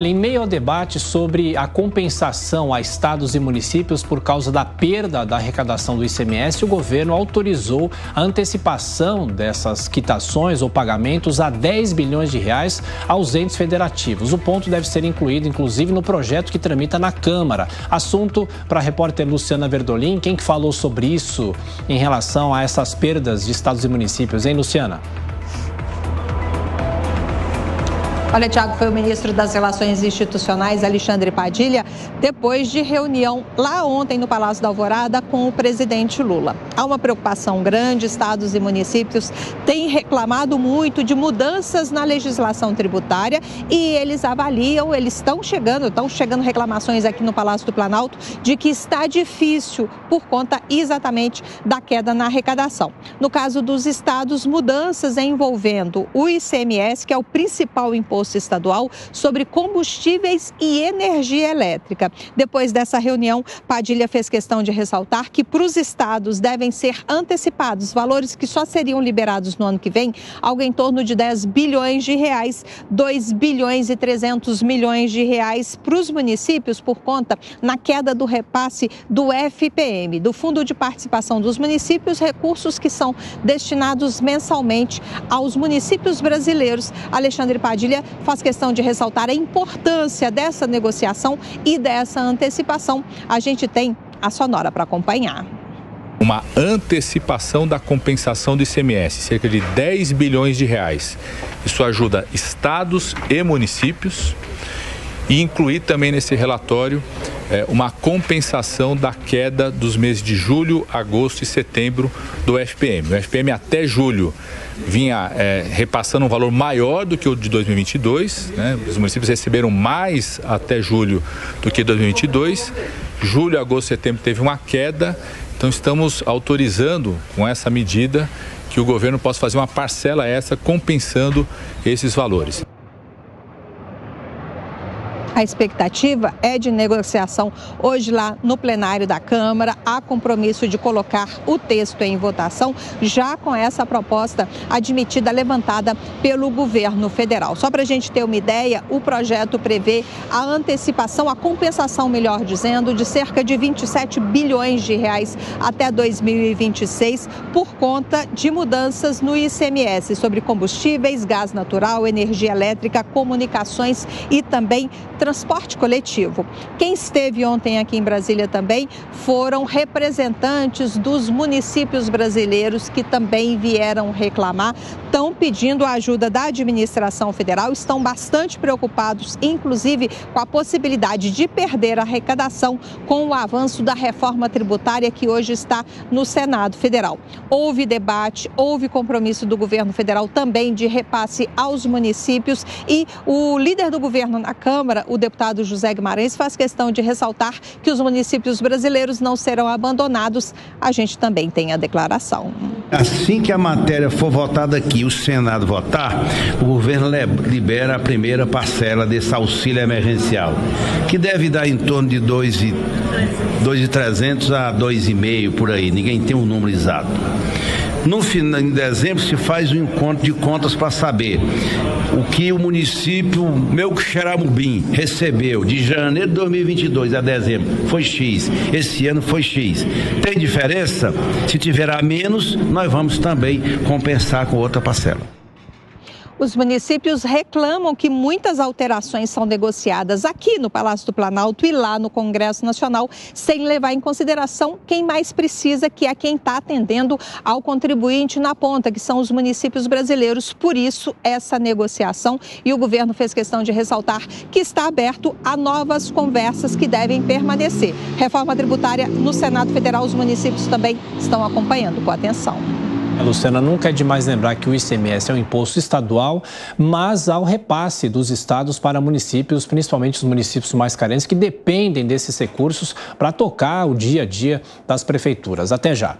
Em meio ao debate sobre a compensação a estados e municípios por causa da perda da arrecadação do ICMS, o governo autorizou a antecipação dessas quitações ou pagamentos a 10 bilhões de reais aos entes federativos. O ponto deve ser incluído, inclusive, no projeto que tramita na Câmara. Assunto para a repórter Luciana Verdolim. Quem que falou sobre isso em relação a essas perdas de estados e municípios, hein, Luciana? Olha, Tiago, foi o ministro das Relações Institucionais, Alexandre Padilha, depois de reunião lá ontem no Palácio da Alvorada com o presidente Lula. Há uma preocupação grande, estados e municípios têm reclamado muito de mudanças na legislação tributária e eles avaliam, estão chegando reclamações aqui no Palácio do Planalto de que está difícil por conta exatamente da queda na arrecadação. No caso dos estados, mudanças envolvendo o ICMS, que é o principal imposto estadual sobre combustíveis e energia elétrica. Depois dessa reunião, Padilha fez questão de ressaltar que para os estados devem ser antecipados valores que só seriam liberados no ano que vem, algo em torno de 10 bilhões de reais, 2 bilhões e 300 milhões de reais para os municípios por conta na queda do repasse do FPM, do Fundo de Participação dos Municípios, recursos que são destinados mensalmente aos municípios brasileiros. Alexandre Padilha faz questão de ressaltar a importância dessa negociação e dessa antecipação. A gente tem a sonora para acompanhar. Uma antecipação da compensação do ICMS, cerca de 10 bilhões de reais. Isso ajuda estados e municípios e incluir também nesse relatório uma compensação da queda dos meses de julho, agosto e setembro do FPM. O FPM até julho vinha repassando um valor maior do que o de 2022, né? Os municípios receberam mais até julho do que 2022. Julho, agosto e setembro teve uma queda, então estamos autorizando com essa medida que o governo possa fazer uma parcela essa compensando esses valores. A expectativa é de negociação hoje lá no plenário da Câmara. Há compromisso de colocar o texto em votação, já com essa proposta admitida, levantada pelo governo federal. Só para a gente ter uma ideia, o projeto prevê a antecipação, a compensação, melhor dizendo, de cerca de 27 bilhões de reais até 2026 por conta de mudanças no ICMS sobre combustíveis, gás natural, energia elétrica, comunicações e também transporte coletivo. Quem esteve ontem aqui em Brasília também foram representantes dos municípios brasileiros que também vieram reclamar, estão pedindo a ajuda da administração federal, estão bastante preocupados, inclusive com a possibilidade de perder a arrecadação com o avanço da reforma tributária que hoje está no Senado Federal. Houve debate, houve compromisso do governo federal também de repasse aos municípios e o líder do governo na Câmara, o deputado José Guimarães, faz questão de ressaltar que os municípios brasileiros não serão abandonados. A gente também tem a declaração. Assim que a matéria for votada aqui, o Senado votar, o governo libera a primeira parcela desse auxílio emergencial, que deve dar em torno de 2.300 a 2,5 por aí, ninguém tem um número exato. No final, em dezembro, se faz um encontro de contas para saber o que o município Meu Xeramubim recebeu de janeiro de 2022 a dezembro. Foi X. Esse ano foi X. Tem diferença? Se tiver a menos, nós vamos também compensar com outra parcela. Os municípios reclamam que muitas alterações são negociadas aqui no Palácio do Planalto e lá no Congresso Nacional, sem levar em consideração quem mais precisa, que é quem está atendendo ao contribuinte na ponta, que são os municípios brasileiros. Por isso, essa negociação, e o governo fez questão de ressaltar que está aberto a novas conversas que devem permanecer. Reforma tributária no Senado Federal, os municípios também estão acompanhando com atenção. Luciana, nunca é demais lembrar que o ICMS é um imposto estadual, mas há o repasse dos estados para municípios, principalmente os municípios mais carentes, que dependem desses recursos para tocar o dia a dia das prefeituras. Até já.